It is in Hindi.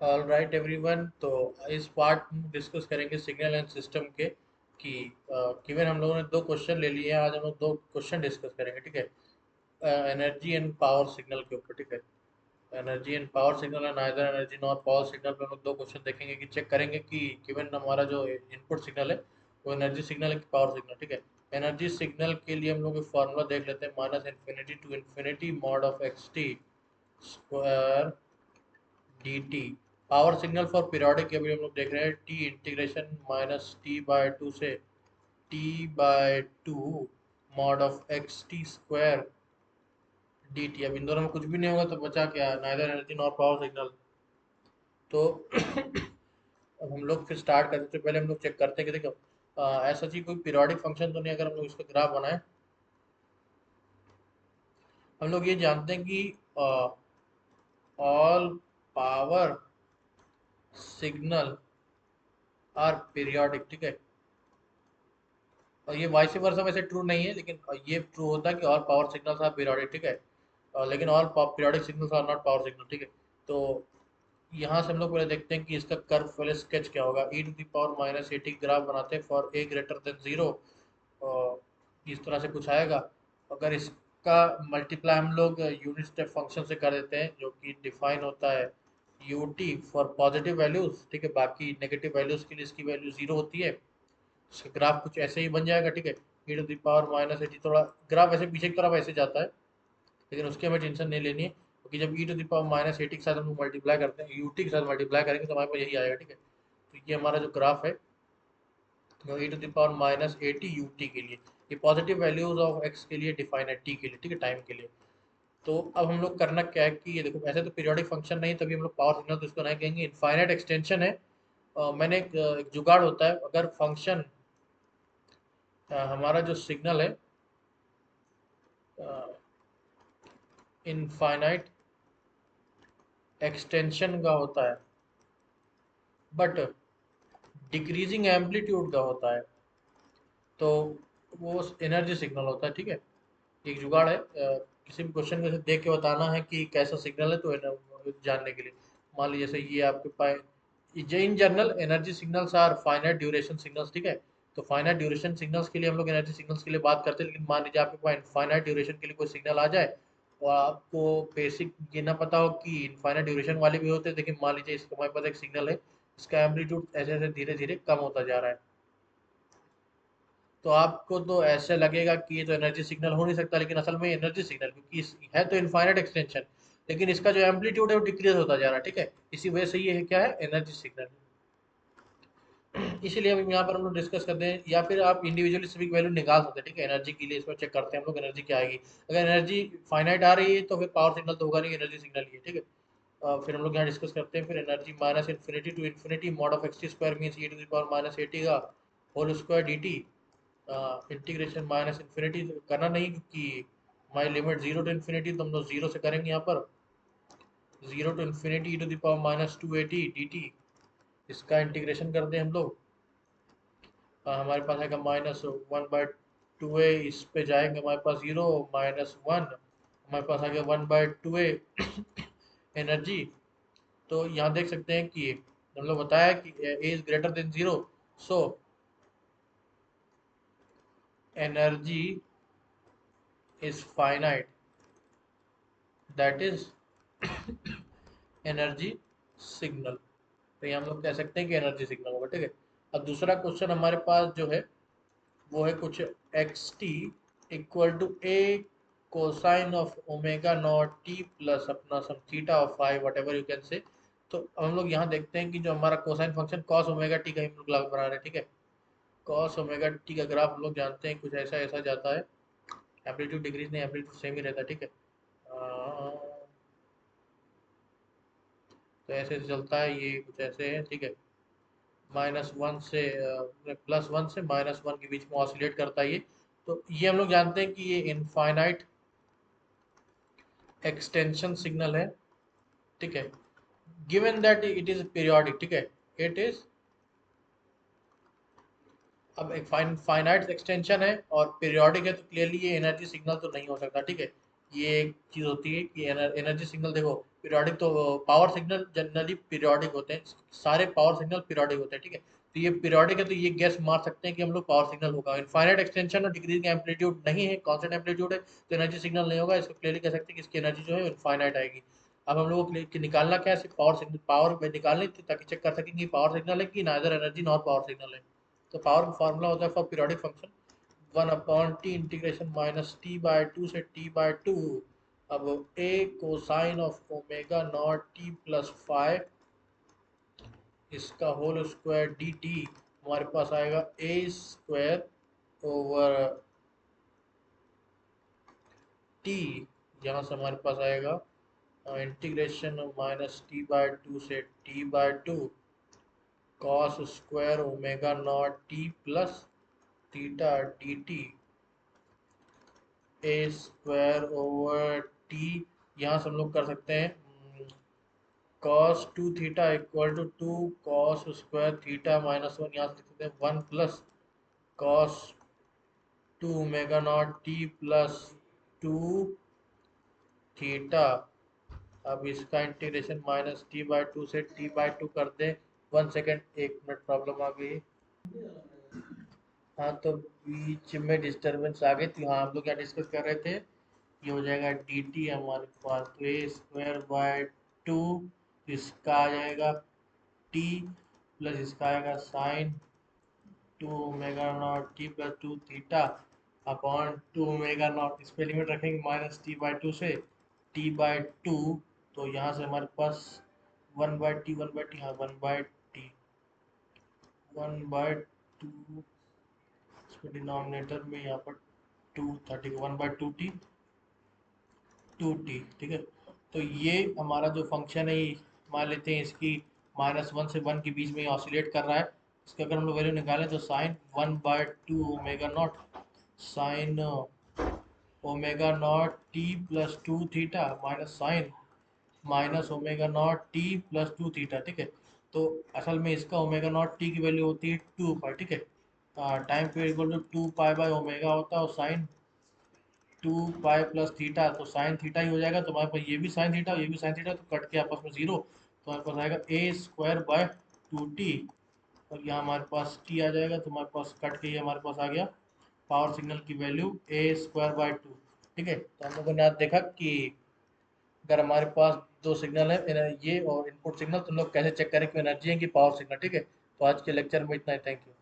All right everyone. तो इस पार्ट में डिस्कस करेंगे सिग्नल एंड सिस्टम के कि गिवन हम लोगों ने दो क्वेश्चन ले लिए हैं। आज हम लोग दो क्वेश्चन डिस्कस करेंगे, ठीक है। एनर्जी एंड पावर सिग्नल के ऊपर, ठीक है। Energy and power signal and either energy not power signal पे हम लोग दो क्वेश्चन देखेंगे कि चेक करेंगे कि गिवन हमारा जो इनपुट सिग्नल है वो एनर्जी सिग्नल है कि पावर सिग्नल, ठीक है। एनर्जी सिग्नल के लिए हम लोग फॉर्मूला देख लेते हैं, minus infinity to infinity mod of x t square d t. Power signal for periodic अभी हम लोग देख रहे हैं t integration minus t by two से t by two mod of x t square d t. अब इन दोनों में कुछ भी नहीं होगा तो बचा क्या, neither energy nor power signal. तो अब हम लोग फिर स्टार्ट करते हैं। तो पहले हम लोग चेक करते हैं कि देखो ऐसा चीज कोई पीरियोडिक फंक्शन तो नहीं। अगर हम लोग इसका ग्राफ बनाए, हम लोग ये जानते हैं कि all power signal are periodic, ठीक है। और ये वाइस वर्सा वैसे ट्रू नहीं है, लेकिन ये ट्रू होता है कि all power signals are periodic, ठीक है। लेकिन all periodic signals are not power signal, ठीक है। तो यहाँ से हम लोग पहले देखते हैं कि इसका कर्व पहले स्केच क्या होगा। E to the power minus a t graph बनाते हैं for a greater than zero. इस तरह से कुछ आएगा। अगर इसका मल्टीप्लाई हम लोग यूनिट स्टेप फंक्शन से कर देते हैं, जो कि डिफाइन होता है U T for positive values, ठीक है। बाकी नेगेटिव वैल्यूज के लिए इसकी वैल्यू जीरो होती है। इसका ग्राफ कुछ ऐसे ही बन जाएगा, ठीक है। E to the power minus a t, थोड़ा ग्राफ ऐसे पीछे की तरफ ऐसे जाता है, लेकिन उसकी हमें टेंशन नहीं लेनी है, क्योंकि जब e to the power minus a t के साथ हम लोग मल्टीप्लाई करते हैं, यू टी के साथ मल्टीप्लाई करेंगे तो हमारे पास यही आएगा, ठीक है। तो ये हमारा जो ग्राफ है e to the power minus a t u t के लिए, ये पॉजिटिव वैल्यूज ऑफ एक्स के लिए डिफाइन है, टी के लिए, ठीक है, टाइम के लिए। तो अब हम लोग करना क्या है कि ये देखो, ऐसे तो पीरियोडिक फंक्शन नहीं, तभी हम लोग पावर सिग्नल तो इसको नहीं कहेंगे, इनफाइनाइट एक्सटेंशन है। मैंने एक जुगाड़ होता है, अगर फंक्शन हमारा जो सिग्नल है इनफाइनाइट एक्सटेंशन का होता है बट डिक्रीजिंग एम्पलीट्यूड का होता है, तो वो एनर्जी सिग्नल होता है, ठीक है। एक जुगाड़ है, किसी भी क्वेश्चन में से देख के बताना है कि कैसा सिग्नल है, तो जानने के लिए मान लीजिए जैसे ये आपके पास in general energy signals are finite duration signals, ठीक है। तो फाइनाइट ड्यूरेशन सिग्नल्स के लिए हम लोग एनर्जी सिग्नल्स के लिए बात करते हैं, लेकिन मान लीजिए आपके पास इनफाइनाइट ड्यूरेशन के लिए कोई सिग्नल आ जाए और आपको बेसिक ये ना पता हो कि इनफाइनाइट ड्यूरेशन वाले भी होते हैं, लेकिन मान लीजिए इसका हमारे पास एक सिग्नल है, इसका एम्पलीट्यूड ऐसे ऐसे धीरे धीरे कम होता जा रहा है, तो आपको तो ऐसे लगेगा कि ये तो एनर्जी सिग्नल हो नहीं सकता, लेकिन असल में एनर्जी सिग्नल, क्योंकि है तो इनफाइनाइट एक्सटेंशन, लेकिन इसका जो एम्पलीट्यूड है वो डिक्रीज होता जा रहा है, ठीक है। इसी वजह से ये है क्या है, एनर्जी सिग्नल। इसीलिए हम यहाँ पर हम लोग डिस्कस करते हैं, या फिर आप इंडिविजुअली सभी वैल्यू निकाल सकते हैं, ठीक है। एनर्जी के लिए इसमें चेक करते हैं हम लोग एनर्जी क्या आएगी। अगर एनर्जी फाइनाइट आ रही है तो फिर पावर सिग्नल तो होगा नहीं, एनर्जी सिग्नल ही है, ठीक है। फिर हम लोग यहाँ डिस्कस करते हैं फिर energy minus infinity to infinity mod of x t square means e to the power minus a t का whole square d t. Integration minus infinity करना नहीं, क्योंकि हमारी लिमिट जीरो टू इन्फिनिटी, तो हम लोग जीरो से करेंगे यहाँ पर, zero to infinity E to the power minus two A T D T. इसका इंटीग्रेशन कर दें हम लोग, हमारे पास आएगा minus one by two A, इस पे जाएंगे हमारे पास जीरो माइनस वन, हमारे पास आ गया one by two A energy. तो यहाँ देख सकते हैं कि हम लोग बताया कि a is greater than zero, so energy is finite, that is energy signal. तो ये हम लोग कह सकते हैं कि एनर्जी सिग्नल होगा, ठीक है। अब दूसरा क्वेश्चन हमारे पास जो है वो है कुछ x t equal to a cosine of omega naught T plus अपना some theta of five whatever you can say. तो अब हम लोग यहाँ देखते हैं कि जो हमारा cosine function cos omega T का हम लोग बना रहे हैं, ठीक है। कॉस ओमेगा टी का ग्राफ हम लोग जानते हैं कुछ ऐसा ऐसा जाता है, एम्पलीट्यूड डिक्रीज नहीं, एम्पलीट्यूड सेम ही रहता है, ठीक है। तो ऐसे ऐसे चलता है, ये कुछ ऐसे है, ठीक है। माइनस वन से प्लस वन से माइनस वन के बीच में ऑसिलेट करता है ये। तो ये हम लोग जानते हैं कि ये इनफाइनाइट एक्सटेंशन सिग्नल है, ठीक है। Given that it is periodic, ठीक है, इट इज, अब एक फाइनाइट एक्सटेंशन है और पीरियोडिक है, तो क्लियरली ये एनर्जी सिग्नल तो नहीं हो सकता, ठीक है। ये एक चीज होती है कि एनर्जी सिग्नल देखो, पीरियोडिक तो पावर सिग्नल जनरली पीरियोडिक होते हैं, सारे पावर सिग्नल पीरियोडिक होते हैं, ठीक है। तो ये पीरियोडिक है तो ये गेस मार सकते हैं कि हम लोग पावर सिग्नल होगा। इनफाइनाइट एक्सटेंशन और डिक्रीजिंग एम्पलीट्यूड नहीं है, कांस्टेंट एम्पलीट्यूड है तो एनर्जी सिग्नल नहीं होगा। इसको क्लियरली कह सकते हैं कि इसकी एनर्जी जो है इनफाइनाइट आएगी। अब हम लोग को निकालना क्या है, सिर्फ पावर सिग्नल, पावर में निकालनी थी ताकि चेक कर सकें कि पावर सिग्नल है कि neither energy not power signal है। तो पावर फार्मूला होता है for periodic function 1/t integration minus T by two से टी बाई टू। अब a cosine of omega naught T plus 5 इसका होल स्क्वायर डी टी हमारे पास आएगा a स्क्वायर ओवर t। यहाँ से हमारे पास आएगा integration minus T by two से T by two cos square omega naught T plus theta d t a square over t. यहाँ से हम लोग कर सकते हैं cos 2 theta equal to 2 cos square theta minus 1। यहाँ से लिख सकते हैं 1 plus cos 2 omega naught T plus 2 theta. अब इसका integration minus T by two से टी बाई टू कर दें। 1 सेकेंड, 1 मिनट, प्रॉब्लम आ गई। हाँ तो बीच में डिस्टरबेंस आ गई थी। हाँ हम लोग क्या डिस्कस कर रहे थे, ये हो जाएगा डी टी हमारे पास तो ए स्क्वायर बाय टू, इसका आ जाएगा टी प्लस इसका आएगा sine 2 omega naught T plus 2 theta upon 2 omega naught. इस पे लिमिट रखेंगे माइनस टी बाई टू से टी बाई टू। तो यहाँ से हमारे पास 1/t हाँ 1/t 1/2 इसमें डिनोमिनेटर में यहाँ पर 230 1/2t 2t, ठीक है। तो ये हमारा जो फंक्शन है मान लेते हैं इसकी -1 से 1 के बीच में ऑसिलेट कर रहा है। इसके अगर हम लोग वैल्यू निकालें तो sine 1/2 omega naught sine omega naught T plus 2 theta minus sine minus omega naught T plus 2 theta, ठीक है। तो असल में इसका ओमेगा नॉट टी की वैल्यू होती है 2 पाई, ठीक है। Time period equal to 2 pi by omega होता है और साइन 2 पाई प्लस थीटा तो साइन थीटा ही हो जाएगा। तो हमारे पास ये भी साइन थीटा ये भी साइन थीटा तो कट के आपस में जीरो। तो हमारे पास आएगा ए स्क्वायर बाय 2t और यहाँ हमारे पास t आ जाएगा। तो हमारे पास कट के ये हमारे पास आ गया पावर सिग्नल की वैल्यू ए स्क्वायर बाय 2, ठीक है। तो हम लोगों ने आज देखा कि अगर हमारे पास दो सिग्नल है ये और इनपुट सिग्नल, तो हम लोग कैसे चेक करें कि एनर्जी है कि पावर सिग्नल, ठीक है। तो आज के लेक्चर में इतना ही, थैंक यू।